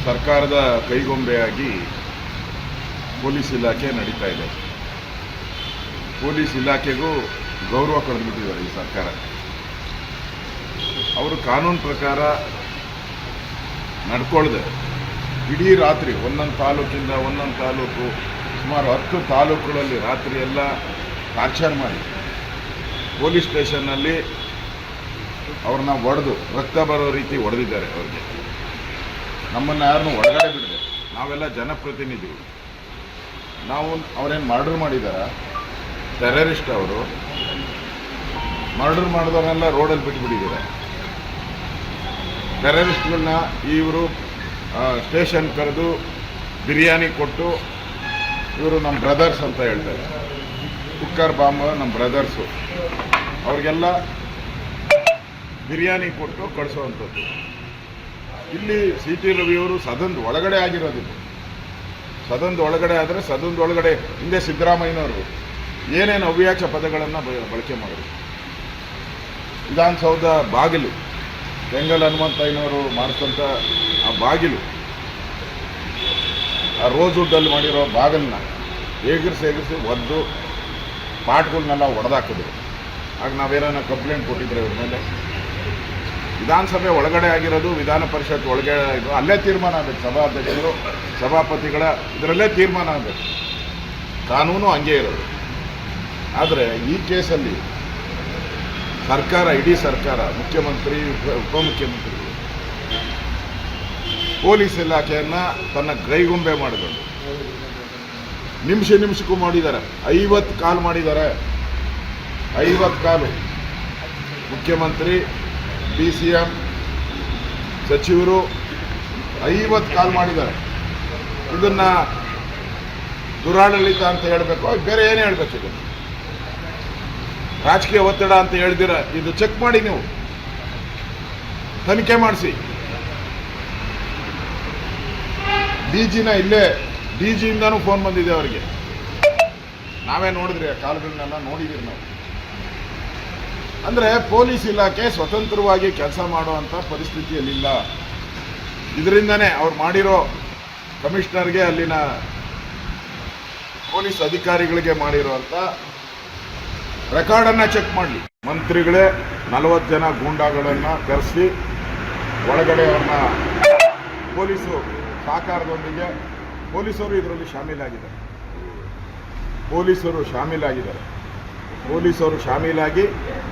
ಸರ್ಕಾರದ ಕೈಗೊಂಬೆಯಾಗಿ ಪೊಲೀಸ್ ಇಲಾಖೆ ನಡೀತಾ ಇದೆ. ಪೊಲೀಸ್ ಇಲಾಖೆಗೂ ಗೌರವ ಕಳೆದುಬಿಟ್ಟಿದ್ದಾರೆ ಈ ಸರ್ಕಾರ. ಅವರು ಕಾನೂನು ಪ್ರಕಾರ ನಡ್ಕೊಳ್ದೆ ಇಡೀ ರಾತ್ರಿ ಒಂದೊಂದು ತಾಲೂಕಿಂದ ಒಂದೊಂದು ತಾಲೂಕು ಸುಮಾರು 10 ತಾಲೂಕುಗಳಲ್ಲಿ ರಾತ್ರಿ ಎಲ್ಲ ಟಾರ್ಚರ್ ಮಾಡಿ ಪೊಲೀಸ್ ಸ್ಟೇಷನ್ನಲ್ಲಿ ಅವ್ರನ್ನ ಒಡೆದು ರಕ್ತ ಬರೋ ರೀತಿ ಹೊಡೆದಿದ್ದಾರೆ. ಅವ್ರಿಗೆ ನಮ್ಮನ್ನು ಯಾರನ್ನೂ ಒಳಗಡೆ ಬಿಡದೆ, ನಾವೆಲ್ಲ ಜನಪ್ರತಿನಿಧಿಗಳು. ನಾವು ಅವರೇನು ಮರ್ಡರ್ ಮಾಡಿದಾರ? ಟೆರರಿಸ್ಟ್ ಅವರು. ಮರ್ಡರ್ ಮಾಡಿದವರೆಲ್ಲ ರೋಡಲ್ಲಿ ಬಿಟ್ಬಿಟ್ಟಿದ್ದಾರೆ. ಟೆರರಿಸ್ಟ್ಗಳನ್ನ ಇವರು ಸ್ಟೇಷನ್ ಕರೆದು ಬಿರಿಯಾನಿ ಕೊಟ್ಟು, ಇವರು ನಮ್ಮ ಬ್ರದರ್ಸ್ ಅಂತ ಹೇಳ್ತಾರೆ, ಕುಕ್ಕರ್ ಬಾಂಬ್ ನಮ್ಮ ಬ್ರದರ್ಸು, ಅವ್ರಿಗೆಲ್ಲ ಬಿರಿಯಾನಿ ಕೊಟ್ಟು ಕಳಿಸೋವಂಥದ್ದು. ಇಲ್ಲಿ CT ರವಿಯವರು ಸದನದ ಒಳಗಡೆ ಆಗಿರೋದಿಲ್ಲ. ಸದನದ ಒಳಗಡೆ ಆದರೆ ಸದನದ ಒಳಗಡೆ ಹಿಂದೆ ಸಿದ್ದರಾಮಯ್ಯನವರು ಏನೇನು ಅವ್ಯಾಚ ಪದಗಳನ್ನು ಬಳಕೆ ಮಾಡಿದ್ರು. ವಿಧಾನಸೌಧ ಬಾಗಿಲು ಬೆಂಗಲ್ ಹನುಮಂತಯ್ಯನವರು ಮಾಡಿದಂಥ ಆ ಬಾಗಿಲು, ಆ ರೋಜುಡ್ಡಲ್ಲಿ ಮಾಡಿರೋ ಬಾಗಿಲನ್ನ ಎಗರಿಸಿ ಒದ್ದು ಪಾಟ್ಗಳನ್ನೆಲ್ಲ ಹೊಡೆದಾಕಿದ್ರು. ಆಗ ನಾವೇನೋ ಕಂಪ್ಲೇಂಟ್ ಕೊಟ್ಟಿದ್ರೆ ಇವ್ರ ಮೇಲೆ. ವಿಧಾನಸಭೆ ಒಳಗಡೆ ಆಗಿರೋದು, ವಿಧಾನ ಪರಿಷತ್ ಒಳಗಡೆ ಆಗಿರೋದು, ಅಲ್ಲೇ ತೀರ್ಮಾನ ಆಗಬೇಕು. ಸಭಾಧ್ಯಕ್ಷರು ಸಭಾಪತಿಗಳ ಇದರಲ್ಲೇ ತೀರ್ಮಾನ ಆಗಬೇಕು. ಕಾನೂನು ಹಂಗೆ ಇರೋದು. ಆದರೆ ಈ ಕೇಸಲ್ಲಿ ಸರ್ಕಾರ, ಇಡೀ ಸರ್ಕಾರ, ಮುಖ್ಯಮಂತ್ರಿ, ಉಪಮುಖ್ಯಮಂತ್ರಿಗಳು ಪೊಲೀಸ್ ಇಲಾಖೆಯನ್ನು ತನ್ನ ಕೈಗೊಂಬೆ ಮಾಡಿಕೊಂಡು ನಿಮಿಷಕ್ಕೂ ಮಾಡಿದ್ದಾರೆ. 50 ಕಾಲ್ ಮಾಡಿದ್ದಾರೆ. 50 ಕಾಲು ಮುಖ್ಯಮಂತ್ರಿ, DCM, ಸಚಿವರು 50 ಕಾಲ್ ಮಾಡಿದ್ದಾರೆ. ಇದನ್ನು ದುರಾಡಳಿತ ಅಂತ ಹೇಳಬೇಕು, ಬೇರೆ ಏನೇ ಹೇಳಬೇಕು? ಇದು ರಾಜಕೀಯ ಒತ್ತಡ ಅಂತ ಹೇಳ್ದಿರ. ಇದು ಚೆಕ್ ಮಾಡಿ, ನೀವು ತನಿಖೆ ಮಾಡಿಸಿ. DGನ ಇಲ್ಲೇ DGಯಿಂದನೂ ಫೋನ್ ಬಂದಿದೆ ಅವರಿಗೆ. ನಾವೇ ನೋಡಿದ್ರಿ, ಆ ಕಾಲಗಳನ್ನೆಲ್ಲ ನೋಡಿದ್ದೀರಿ ನಾವು. ಅಂದರೆ ಪೊಲೀಸ್ ಇಲಾಖೆ ಸ್ವತಂತ್ರವಾಗಿ ಕೆಲಸ ಮಾಡುವಂಥ ಪರಿಸ್ಥಿತಿಯಲ್ಲಿಲ್ಲ. ಇದರಿಂದನೇ ಅವ್ರು ಮಾಡಿರೋ ಕಮಿಷನರ್ಗೆ, ಅಲ್ಲಿನ ಪೊಲೀಸ್ ಅಧಿಕಾರಿಗಳಿಗೆ ಮಾಡಿರೋಂಥ ರೆಕಾರ್ಡನ್ನು ಚೆಕ್ ಮಾಡಲಿ. ಮಂತ್ರಿಗಳೇ 40 ಜನ ಗೂಂಡಾಗಳನ್ನು ಕರೆಸಿ ಒಳಗಡೆ ಅವ್ರನ್ನ ಪೊಲೀಸರು ಸಹಕಾರದೊಂದಿಗೆ, ಪೊಲೀಸರು ಇದರಲ್ಲಿ ಶಾಮೀಲಾಗಿದ್ದಾರೆ. ಪೊಲೀಸರು ಶಾಮೀಲಾಗಿ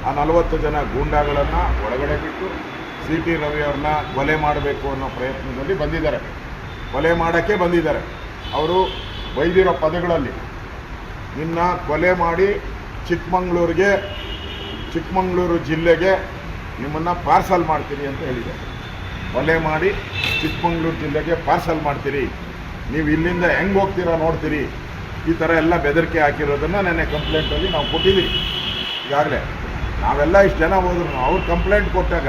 ಆ 40 ಜನ ಗೂಂಡಾಗಳನ್ನು ಒಳಗಡೆ ಬಿಟ್ಟು CT ರವಿ ಅವ್ರನ್ನ ಕೊಲೆ ಮಾಡಬೇಕು ಅನ್ನೋ ಪ್ರಯತ್ನದಲ್ಲಿ ಬಂದಿದ್ದಾರೆ. ಕೊಲೆ ಮಾಡೋಕ್ಕೆ ಬಂದಿದ್ದಾರೆ. ಅವರು ಬೈದಿರೋ ಪದಗಳಲ್ಲಿ ನಿನ್ನ ಕೊಲೆ ಮಾಡಿ ಚಿಕ್ಕಮಗಳೂರು ಜಿಲ್ಲೆಗೆ ನಿಮ್ಮನ್ನು ಪಾರ್ಸಲ್ ಮಾಡ್ತೀರಿ ಅಂತ ಹೇಳಿದ್ದಾರೆ. ಕೊಲೆ ಮಾಡಿ ಚಿಕ್ಕಮಗಳೂರು ಜಿಲ್ಲೆಗೆ ಪಾರ್ಸಲ್ ಮಾಡ್ತೀರಿ, ನೀವು ಇಲ್ಲಿಂದ ಹೆಂಗೆ ಹೋಗ್ತೀರಾ ನೋಡ್ತೀರಿ, ಈ ಥರ ಎಲ್ಲ ಬೆದರಿಕೆ ಹಾಕಿರೋದನ್ನು ನೆನ್ನೆ ಕಂಪ್ಲೇಂಟಲ್ಲಿ ನಾವು ಕೊಟ್ಟಿದ್ದೀವಿ. ಈಗಾಗಲೇ ನಾವೆಲ್ಲ ಇಷ್ಟು ಜನ ಹೋದ್ರು, ಅವ್ರು ಕಂಪ್ಲೇಂಟ್ ಕೊಟ್ಟಾಗ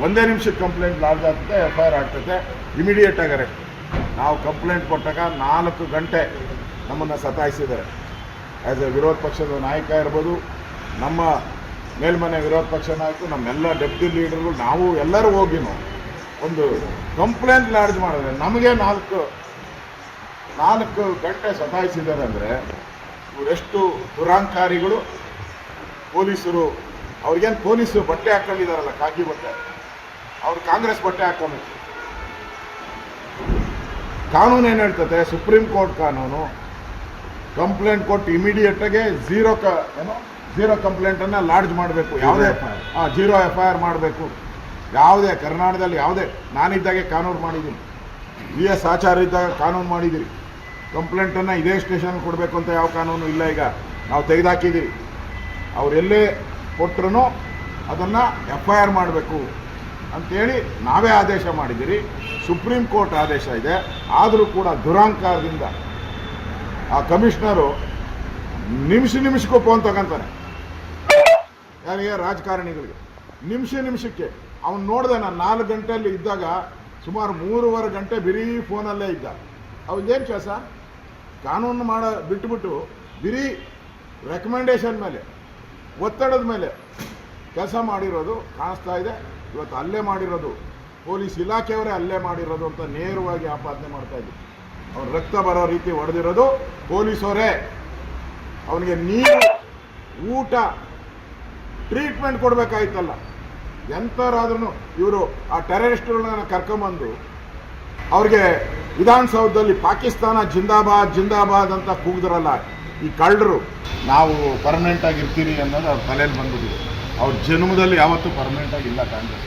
1 ನಿಮಿಷಕ್ಕೆ ಕಂಪ್ಲೇಂಟ್ ಲಾಡ್ಜ್ ಆಗ್ತದೆ, FIR ಆಗ್ತದೆ, ಇಮಿಡಿಯೇಟಾಗಿ ಅರೆಸ್ಟ್. ನಾವು ಕಂಪ್ಲೇಂಟ್ ಕೊಟ್ಟಾಗ 4 ಗಂಟೆ ನಮ್ಮನ್ನು ಸತಾಯಿಸಿದ್ದಾರೆ. ಆ್ಯಸ್ ಎ ವಿರೋಧ ಪಕ್ಷದ ನಾಯಕ ಇರ್ಬೋದು, ನಮ್ಮ ಮೇಲ್ಮನೆ ವಿರೋಧ ಪಕ್ಷ ನಾಯಕರು, ನಮ್ಮೆಲ್ಲ ಡೆಪ್ಟಿ ಲೀಡರ್ಗಳು, ನಾವು ಎಲ್ಲರೂ ಹೋಗಿನೋ ಒಂದು ಕಂಪ್ಲೇಂಟ್ ಲಾಡ್ಜ್ ಮಾಡಿದ್ರೆ ನಮಗೆ 4 ಗಂಟೆ ಸತಾಯಿಸಿದ್ದಾರೆ. ಅಂದರೆ ಇವರೆಷ್ಟು ದುರಾಂಕಾರಿಗಳು ಪೊಲೀಸರು. ಅವ್ರಿಗೇನು ಪೊಲೀಸರು ಬಟ್ಟೆ ಹಾಕೊಂಡಿದ್ದಾರಲ್ಲ, ಕಾಕಿ ಬಟ್ಟೆ, ಅವ್ರು ಕಾಂಗ್ರೆಸ್ ಬಟ್ಟೆ ಹಾಕೋಬೇಕು. ಕಾನೂನು ಏನು ಹೇಳ್ತದೆ? ಸುಪ್ರೀಂ ಕೋರ್ಟ್ ಕಾನೂನು ಕಂಪ್ಲೇಂಟ್ ಕೊಟ್ಟು ಇಮಿಡಿಯೇಟಾಗೆ ಝೀರೋ ಕಂಪ್ಲೇಂಟನ್ನು ಲಾಡ್ಜ್ ಮಾಡಬೇಕು. ಯಾವುದೇ 0 FIR ಮಾಡಬೇಕು. ಯಾವುದೇ ಕರ್ನಾಟಕದಲ್ಲಿ ಯಾವುದೇ, ನಾನಿದ್ದಾಗೆ ಕಾನೂನು ಮಾಡಿದ್ದೀನಿ, VS ಆಚಾರ್ಯ ಇದ್ದಾಗ ಕಾನೂನು ಮಾಡಿದ್ದೀರಿ. ಕಂಪ್ಲೇಂಟನ್ನು ಇದೇ ಸ್ಟೇಷನ್ ಕೊಡಬೇಕು ಅಂತ ಯಾವ ಕಾನೂನು ಇಲ್ಲ. ಈಗ ನಾವು ತೆಗೆದುಹಾಕಿದ್ದೀರಿ. ಅವರೆಲ್ಲೇ ಕೊಟ್ಟರು ಅದನ್ನು FIR ಮಾಡಬೇಕು ಅಂಥೇಳಿ ನಾವೇ ಆದೇಶ ಮಾಡಿದ್ದೀರಿ. ಸುಪ್ರೀಂ ಕೋರ್ಟ್ ಆದೇಶ ಇದೆ. ಆದರೂ ಕೂಡ ದುರಾಂಕಾರದಿಂದ ಆ ಕಮಿಷನರು ನಿಮಿಷಕ್ಕೂ ಫೋನ್ ತಗೊಂತಾನೆ. ಯಾರಿಗೆ? ರಾಜಕಾರಣಿಗಳಿಗೆ. ನಿಮಿಷಕ್ಕೆ ಅವನು ನೋಡಿದೆ. ನಾನು 4 ಗಂಟೆಯಲ್ಲಿ ಇದ್ದಾಗ ಸುಮಾರು 3.5 ಗಂಟೆ ಬರೀ ಫೋನಲ್ಲೇ ಇದ್ದ. ಅವ್ರಿಗೇನು ಕೆಲಸ? ಕಾನೂನು ಬಿಟ್ಟುಬಿಟ್ಟು ಬರೀ ರೆಕಮೆಂಡೇಶನ್ ಮೇಲೆ, ಒತ್ತಡದ ಮೇಲೆ ಕೆಲಸ ಮಾಡಿರೋದು ಕಾಣಿಸ್ತಾ ಇದೆ. ಇವತ್ತು ಅಲ್ಲೇ ಮಾಡಿರೋದು ಪೊಲೀಸ್ ಇಲಾಖೆಯವರೇ ಹಲ್ಲೆ ಮಾಡಿರೋದು ಅಂತ ನೇರವಾಗಿ ಆಪಾದನೆ ಮಾಡ್ತಾ ಇದ್ದೀವಿ. ಅವ್ರ ರಕ್ತ ಬರೋ ರೀತಿ ಹೊಡೆದಿರೋದು ಪೊಲೀಸವರೇ. ಅವನಿಗೆ ನೀರು, ಊಟ, ಟ್ರೀಟ್ಮೆಂಟ್ ಕೊಡಬೇಕಾಯ್ತಲ್ಲ. ಎಂಥವರಾದ್ರೂ ಇವರು ಆ ಟೆರರಿಸ್ಟ್ಗಳನ್ನ ಕರ್ಕೊಂಬಂದು ಅವ್ರಿಗೆ ವಿಧಾನಸೌಧದಲ್ಲಿ ಪಾಕಿಸ್ತಾನ ಜಿಂದಾಬಾದ್ ಜಿಂದಾಬಾದ್ ಅಂತ ಕೂಗಿದ್ರಲ್ಲ ಈ ಕಳ್ಳರು. ನಾವು ಪರ್ಮನೆಂಟ್ ಆಗಿ ಇರ್ತೀರಿ ಅನ್ನೋದು ಅವ್ರ ತಲೆಯಲ್ಲಿ ಬಂದ್ಬಿಟ್ಟಿದೆ. ಅವ್ರ ಜನ್ಮದಲ್ಲಿ ಯಾವತ್ತೂ ಪರ್ಮನೆಂಟ್ ಆಗಿಲ್ಲ. ಕಾಂಗ್ರೆಸ್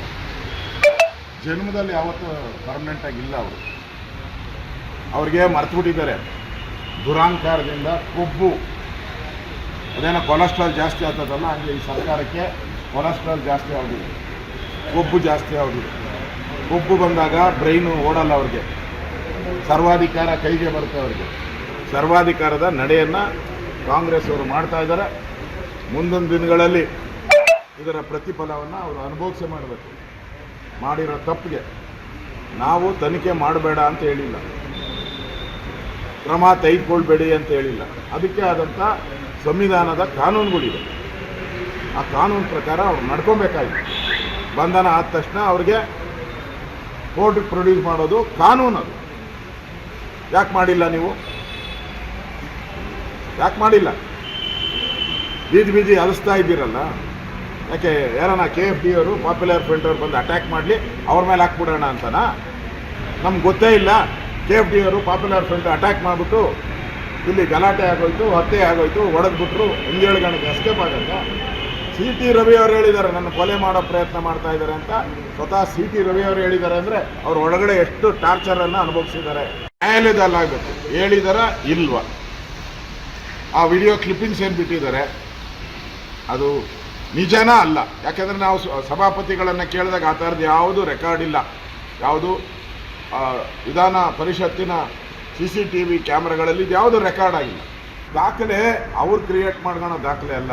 ಜನ್ಮದಲ್ಲಿ ಯಾವತ್ತೂ ಪರ್ಮನೆಂಟ್ ಆಗಿಲ್ಲ. ಅವ್ರಿಗೆ ಮರ್ತುಬಿಟ್ಟಿದ್ದಾರೆ. ದುರಾಂಕಾರದಿಂದ ಕೊಬ್ಬು, ಅದೇನೋ ಕೊಲೆಸ್ಟ್ರಾಲ್ ಜಾಸ್ತಿ ಆಗ್ತದಲ್ಲ, ಹಂಗೆ ಈ ಸರ್ಕಾರಕ್ಕೆ ಕೊಲೆಸ್ಟ್ರಾಲ್ ಜಾಸ್ತಿ ಆಗಿದೆ, ಕೊಬ್ಬು ಜಾಸ್ತಿ ಆಗಿದೆ. ಕೊಬ್ಬು ಬಂದಾಗ ಬ್ರೈನು ಓಡಲ್ಲ ಅವ್ರಿಗೆ. ಸರ್ವಾಧಿಕಾರ ಕೈಗೆ ಬರುತ್ತೆ ಅವ್ರಿಗೆ. ಸರ್ವಾಧಿಕಾರದ ನಡೆಯನ್ನು ಕಾಂಗ್ರೆಸ್ ಅವರು ಮಾಡ್ತಾ ಇದ್ದಾರೆ. ಮುಂದಿನ ದಿನಗಳಲ್ಲಿ ಇದರ ಪ್ರತಿಫಲವನ್ನು ಅವರು ಅನುಭವಿಸೇ ಮಾಡಬೇಕು. ಮಾಡಿರೋ ತಪ್ಪಿಗೆ ನಾವು ತನಿಖೆ ಮಾಡಬೇಡ ಅಂತ ಹೇಳಿಲ್ಲ, ಕ್ರಮ ತೆಗೆದುಕೊಳ್ಬೇಡಿ ಅಂತ ಹೇಳಿಲ್ಲ. ಅದಕ್ಕೆ ಆದಂಥ ಸಂವಿಧಾನದ ಕಾನೂನುಗಳಿವೆ. ಆ ಕಾನೂನು ಪ್ರಕಾರ ಅವ್ರು ನಡ್ಕೊಬೇಕಾಗಿತ್ತು. ಬಂಧನ ಆದ ತಕ್ಷಣ ಅವ್ರಿಗೆ ಕೋರ್ಟ್ಗೆ ಪ್ರೊಡ್ಯೂಸ್ ಮಾಡೋದು ಕಾನೂನು. ಅದು ಯಾಕೆ ಮಾಡಿಲ್ಲ ನೀವು? ಯಾಕೆ ಮಾಡಿಲ್ಲ? ಬೀದಿ ಬೀದಿ ಅಲಿಸ್ತಾ ಇದ್ದೀರಲ್ಲ. ಯಾಕೆ ಯಾರನ್ನ KFD ಅವರು ಪಾಪ್ಯುಲರ್ ಫ್ರಂಟ್ ಅವ್ರು ಬಂದು ಅಟ್ಯಾಕ್ ಮಾಡಲಿ, ಅವ್ರ ಮೇಲೆ ಹಾಕ್ಬಿಡೋಣ ಅಂತನಾ? ನಮ್ಗೆ ಗೊತ್ತೇ ಇಲ್ಲ. KFD ಅವರು ಪಾಪ್ಯುಲರ್ ಫ್ರಂಟ್ ಅಟ್ಯಾಕ್ ಮಾಡಿಬಿಟ್ಟು ಇಲ್ಲಿ ಗಲಾಟೆ ಆಗೋಯ್ತು, ಹತ್ಯೆ ಆಗೋಯ್ತು, ಹೊಡೆದ್ಬಿಟ್ರು, 1-7 ಗಂಟೆಗೆ ಎಸ್ಕೇಪ್ ಆಗಲ್ಲ. CT ರವಿ ಅವರು ಹೇಳಿದ್ದಾರೆ ನನ್ನ ಕೊಲೆ ಮಾಡೋ ಪ್ರಯತ್ನ ಮಾಡ್ತಾ ಇದ್ದಾರೆ ಅಂತ. ಸ್ವತಃ CT ರವಿ ಅವರು ಹೇಳಿದ್ದಾರೆ ಅಂದರೆ ಅವ್ರ ಒಳಗಡೆ ಎಷ್ಟು ಟಾರ್ಚರನ್ನು ಅನುಭವಿಸಿದ್ದಾರೆ. ನ್ಯಾಯಾಲಯದಲ್ಲಾಗಬೇಕು. ಹೇಳಿದಾರ ಇಲ್ವಾ? ಆ ವಿಡಿಯೋ ಕ್ಲಿಪ್ಪಿಂಗ್ಸ್ ಏನು ಬಿಟ್ಟಿದ್ದಾರೆ ಅದು ನಿಜನಾ ಅಲ್ಲ? ಯಾಕೆಂದರೆ ನಾವು ಸಭಾಪತಿಗಳನ್ನು ಕೇಳಿದಾಗ ಆ ಥರದ್ದು ಯಾವುದು ರೆಕಾರ್ಡ್ ಇಲ್ಲ. ಯಾವುದು ವಿಧಾನ ಪರಿಷತ್ತಿನ CCTV ಕ್ಯಾಮ್ರಾಗಳಲ್ಲಿ ಯಾವುದು ರೆಕಾರ್ಡ್ ಆಗಿಲ್ಲ. ದಾಖಲೆ ಅವ್ರು ಕ್ರಿಯೇಟ್ ಮಾಡ್ಕೊಳ್ಳೋ ದಾಖಲೆ ಅಲ್ಲ.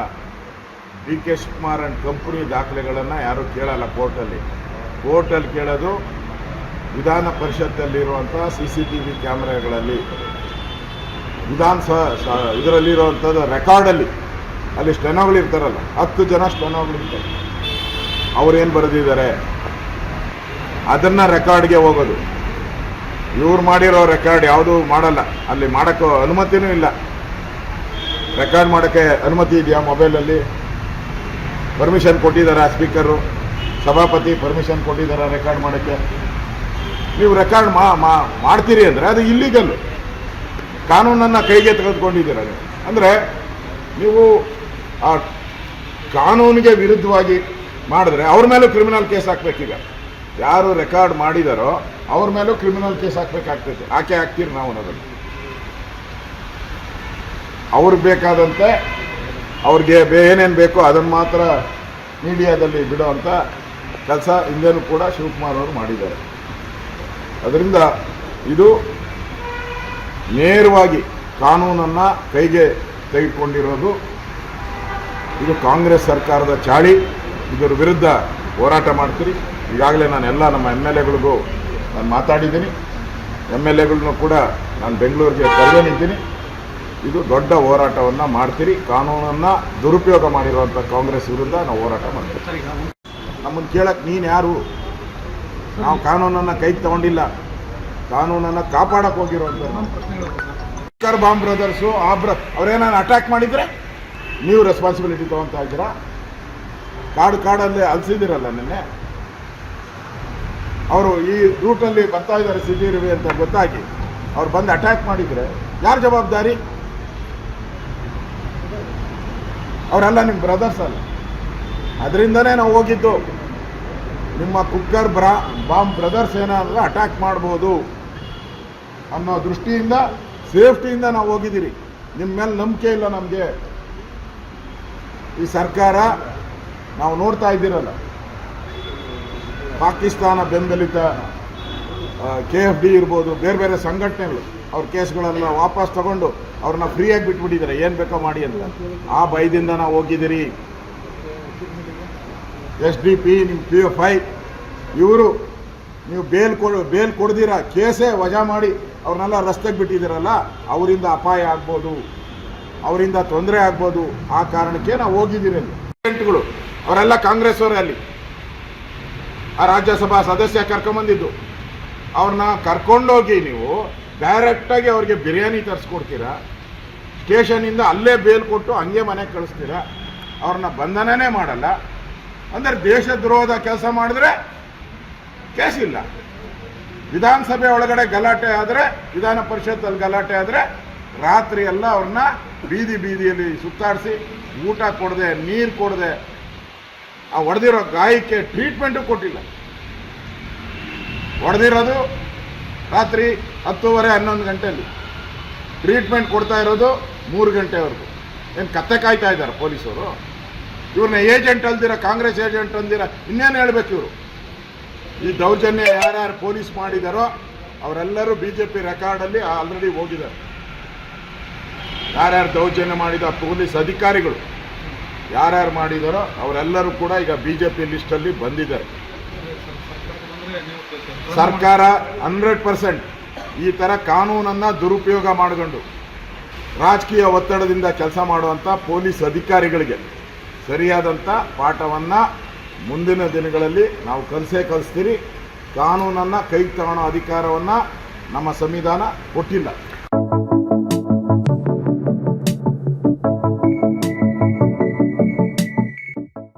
DK ಶಿವಕುಮಾರ್ ಆ್ಯಂಡ್ ಕಂಪ್ನಿ ದಾಖಲೆಗಳನ್ನು ಯಾರೂ ಕೇಳಲ್ಲ ಕೋರ್ಟಲ್ಲಿ. ಕೋರ್ಟಲ್ಲಿ ಕೇಳೋದು ವಿಧಾನ ಪರಿಷತ್ತಲ್ಲಿರುವಂಥ CCTV ಕ್ಯಾಮ್ರಾಗಳಲ್ಲಿ, ಇದರಲ್ಲಿರುವಂಥದ್ದು ರೆಕಾರ್ಡಲ್ಲಿ. ಅಲ್ಲಿ ಸ್ಟೆನೋಗಳಿರ್ತಾರಲ್ಲ, 10 ಜನ ಸ್ಟೆನೋಗಳಿರ್ತಾರೆ. ಅವರೇನು ಬರೆದಿದ್ದಾರೆ ಅದನ್ನು ರೆಕಾರ್ಡ್ಗೆ ಹೋಗೋದು. ಇವ್ರು ಮಾಡಿರೋ ರೆಕಾರ್ಡ್ ಯಾವುದೂ ಮಾಡಲ್ಲ. ಅಲ್ಲಿ ಮಾಡೋಕ್ಕೂ ಅನುಮತಿನೂ ಇಲ್ಲ. ರೆಕಾರ್ಡ್ ಮಾಡೋಕ್ಕೆ ಅನುಮತಿ ಇದೆಯಾ? ಮೊಬೈಲಲ್ಲಿ ಪರ್ಮಿಷನ್ ಕೊಟ್ಟಿದ್ದಾರೆ ಸ್ಪೀಕರು, ಸಭಾಪತಿ ಪರ್ಮಿಷನ್ ಕೊಟ್ಟಿದ್ದಾರೆ ರೆಕಾರ್ಡ್ ಮಾಡೋಕ್ಕೆ. ನೀವು ರೆಕಾರ್ಡ್ ಮಾಡ್ತೀರಿ ಅಂದರೆ ಅದು ಇಲ್ಲೀಗಲ್ಲು. ಕಾನೂನನ್ನು ಕೈಗೆ ತೆಗೆದುಕೊಂಡಿದ್ದೀರ. ಅಂದರೆ ನೀವು ಆ ಕಾನೂನಿಗೆ ವಿರುದ್ಧವಾಗಿ ಮಾಡಿದ್ರೆ ಅವ್ರ ಮೇಲೂ ಕ್ರಿಮಿನಲ್ ಕೇಸ್ ಹಾಕ್ಬೇಕೀಗ. ಯಾರು ರೆಕಾರ್ಡ್ ಮಾಡಿದಾರೋ ಅವ್ರ ಮೇಲೂ ಕ್ರಿಮಿನಲ್ ಕೇಸ್ ಹಾಕಬೇಕಾಗ್ತೈತೆ. ಹಾಕ್ತೀರಿ ನಾವು ಅನ್ನೋದನ್ನು. ಅವ್ರಿಗೆ ಬೇಕಾದಂತೆ ಅವ್ರಿಗೆ ಏನೇನು ಬೇಕೋ ಅದನ್ನು ಮಾತ್ರ ಮೀಡಿಯಾದಲ್ಲಿ ಬಿಡೋ ಅಂಥ ಕೆಲಸ ಹಿಂದೆನೂ ಕೂಡ ಶಿವಕುಮಾರ್ ಅವರು ಮಾಡಿದ್ದಾರೆ. ಅದರಿಂದ ಇದು ನೇರವಾಗಿ ಕಾನೂನನ್ನು ಕೈಗೆ ತೆಗೆದುಕೊಂಡಿರೋದು. ಇದು ಕಾಂಗ್ರೆಸ್ ಸರ್ಕಾರದ ಚಾಳಿ. ಇದರ ವಿರುದ್ಧ ಹೋರಾಟ ಮಾಡ್ತೀರಿ. ಈಗಾಗಲೇ ನಾನು ಎಲ್ಲ ನಮ್ಮ MLAಗಳಿಗೂ ನಾನು ಮಾತಾಡಿದ್ದೀನಿ. MLAಗಳನ್ನೂ ಕೂಡ ನಾನು ಬೆಂಗಳೂರಿಗೆ ಕರೆದೊಯ್ದಿದ್ದೀನಿ. ಇದು ದೊಡ್ಡ ಹೋರಾಟವನ್ನು ಮಾಡ್ತೀರಿ. ಕಾನೂನನ್ನು ದುರುಪಯೋಗ ಮಾಡಿರುವಂಥ ಕಾಂಗ್ರೆಸ್ ವಿರುದ್ಧ ನಾವು ಹೋರಾಟ ಮಾಡ್ತೀವಿ. ನಮ್ಮನ್ನು ಕೇಳಕ್ಕೆ ನೀನು ಯಾರು? ನಾವು ಕಾನೂನನ್ನು ಕೈಗೆ ತಗೊಂಡಿಲ್ಲ. ಕಾನೂನನ್ನು ಕಾಪಾಡಕ್ಕೆ ಹೋಗಿರುವಂಥ ಬಾಂಬ್ ಬ್ರದರ್ಸು ಅವರೇನಾದ್ರು ಅಟ್ಯಾಕ್ ಮಾಡಿದರೆ ನೀವು ರೆಸ್ಪಾನ್ಸಿಬಿಲಿಟಿ ತೊಗೊತಾ ಇದ್ದೀರಾ? ಕಾಡಲ್ಲಿ ಅಲಿಸಿದ್ದೀರಲ್ಲ ನಿನ್ನೆ. ಅವರು ಈ ರೂಟಲ್ಲಿ ಬರ್ತಾ ಇದ್ದಾರೆ CT ರವಿ ಅಂತ ಗೊತ್ತಾಗಿ ಅವ್ರು ಬಂದು ಅಟ್ಯಾಕ್ ಮಾಡಿದರೆ ಯಾರು ಜವಾಬ್ದಾರಿ? ಅವರೆಲ್ಲ ನಿಮ್ಮ ಬ್ರದರ್ಸ್ ಅಲ್ಲ. ಅದರಿಂದನೇ ನಾವು ಹೋಗಿದ್ದು. ನಿಮ್ಮ ಕುಕ್ಕರ್ ಬಾಂಬ್ ಬ್ರದರ್ಸ್ ಏನಾದರೂ ಅಟ್ಯಾಕ್ ಮಾಡ್ಬೋದು ಅನ್ನೋ ದೃಷ್ಟಿಯಿಂದ, ಸೇಫ್ಟಿಯಿಂದ ನಾವು ಹೋಗಿದ್ದೀರಿ. ನಿಮ್ಮ ಮೇಲೆ ನಂಬಿಕೆ ಇಲ್ಲ ನಮಗೆ. ಈ ಸರ್ಕಾರ ನಾವು ನೋಡ್ತಾ ಇದ್ದೀರಲ್ಲ, ಪಾಕಿಸ್ತಾನ ಬೆಂಬಲಿತ KFD ಇರ್ಬೋದು, ಬೇರೆ ಬೇರೆ ಸಂಘಟನೆಗಳು ಅವ್ರ ಕೇಸ್ಗಳೆಲ್ಲ ವಾಪಸ್ ತಗೊಂಡು ಅವ್ರನ್ನ ಫ್ರೀಯಾಗಿ ಬಿಟ್ಬಿಟ್ಟಿದ್ದಾರೆ. ಏನು ಬೇಕೋ ಮಾಡಿ ಅಂತ. ಆ ಭಯದಿಂದ ನಾವು ಹೋಗಿದ್ದೀರಿ. SDP, ನಿಮ್ಮ PFI ಇವರು ನೀವು ಬೇಲ್ ಕೊಡ್ದಿರ ಕೇಸೇ ವಜಾ ಮಾಡಿ ಅವ್ರನ್ನೆಲ್ಲ ರಸ್ತೆಗೆ ಬಿಟ್ಟಿದ್ದೀರಲ್ಲ, ಅವರಿಂದ ಅಪಾಯ ಆಗ್ಬೋದು, ಅವರಿಂದ ತೊಂದರೆ ಆಗ್ಬೋದು. ಆ ಕಾರಣಕ್ಕೆ ನಾವು ಹೋಗಿದ್ದೀರಿ. ಅವರೆಲ್ಲ ಕಾಂಗ್ರೆಸ್ ಅವರೇ ಅಲ್ಲಿ ಆ ರಾಜ್ಯಸಭಾ ಸದಸ್ಯ ಕರ್ಕೊಂಬಂದಿದ್ದು. ಅವ್ರನ್ನ ಕರ್ಕೊಂಡೋಗಿ ನೀವು ಡೈರೆಕ್ಟಾಗಿ ಅವ್ರಿಗೆ ಬಿರಿಯಾನಿ ತರಿಸ್ಕೊಡ್ತೀರಾ, ಸ್ಟೇಷನಿಂದ ಅಲ್ಲೇ ಬೇಲ್ ಕೊಟ್ಟು ಹಂಗೆ ಮನೆಗೆ ಕಳಿಸ್ತೀರಾ, ಅವ್ರನ್ನ ಬಂಧನನೇ ಮಾಡಲ್ಲ. ಅಂದರೆ ದೇಶದ್ರೋಹದ ಕೆಲಸ ಮಾಡಿದ್ರೆ ಕೇಸ್ ಇಲ್ಲ. ವಿಧಾನಸಭೆ ಒಳಗಡೆ ಗಲಾಟೆ ಆದರೆ, ವಿಧಾನ ಪರಿಷತ್ತಲ್ಲಿ ಗಲಾಟೆ ಆದರೆ ರಾತ್ರಿ ಎಲ್ಲ ಅವ್ರನ್ನ ಬೀದಿಯಲ್ಲಿ ಸುತ್ತಾಡಿಸಿ ಊಟ ಕೊಡದೆ, ನೀರು ಕೊಡದೆ, ಆ ಹೊಡೆದಿರೋ ಗಾಯಕ್ಕೆ ಟ್ರೀಟ್ಮೆಂಟು ಕೊಟ್ಟಿಲ್ಲ. ಹೊಡೆದಿರೋದು ರಾತ್ರಿ 10:30, 11 ಗಂಟೆಯಲ್ಲಿ, ಟ್ರೀಟ್ಮೆಂಟ್ ಕೊಡ್ತಾ ಇರೋದು 3 ಗಂಟೆವರೆಗೂ. ಏನು ಕತ್ತೆ ಕಾಯ್ತಾ ಇದ್ದಾರೆ ಪೊಲೀಸರು? ಇವ್ರನ್ನ ಏಜೆಂಟ್ ಅಲ್ದಿರ, ಕಾಂಗ್ರೆಸ್ ಏಜೆಂಟ್ ಅಂದಿರ ಇನ್ನೇನು ಹೇಳ್ಬೇಕು ಇವರು? ಈ ದೌರ್ಜನ್ಯ ಯಾರ್ಯಾರು ಪೊಲೀಸ್ ಮಾಡಿದಾರೋ ಅವರೆಲ್ಲರೂ BJP ರೆಕಾರ್ಡಲ್ಲಿ ಆಲ್ರೆಡಿ ಹೋಗಿದ್ದಾರೆ. ಯಾರ್ಯಾರು ದೌರ್ಜನ್ಯ ಮಾಡಿದ ಪೊಲೀಸ್ ಅಧಿಕಾರಿಗಳು ಯಾರ್ಯಾರು ಮಾಡಿದಾರೋ ಅವರೆಲ್ಲರೂ ಕೂಡ ಈಗ BJP ಲಿಸ್ಟಲ್ಲಿ ಬಂದಿದ್ದಾರೆ. ಸರ್ಕಾರ 100% ಈ ಥರ ಕಾನೂನನ್ನು ದುರುಪಯೋಗ ಮಾಡಿಕೊಂಡು ರಾಜಕೀಯ ಒತ್ತಡದಿಂದ ಕೆಲಸ ಮಾಡುವಂಥ ಪೊಲೀಸ್ ಅಧಿಕಾರಿಗಳಿಗೆ ಸರಿಯಾದಂಥ ಪಾಠವನ್ನು ಮುಂದಿನ ದಿನಗಳಲ್ಲಿ ನಾವು ಕಲಿಸ್ತೀರಿ. ಕಾನೂನನ್ನು ಕೈಗೆ ತಗೊಳ್ಳೋ ಅಧಿಕಾರವನ್ನು ನಮ್ಮ ಸಂವಿಧಾನ ಕೊಟ್ಟಿಲ್ಲ.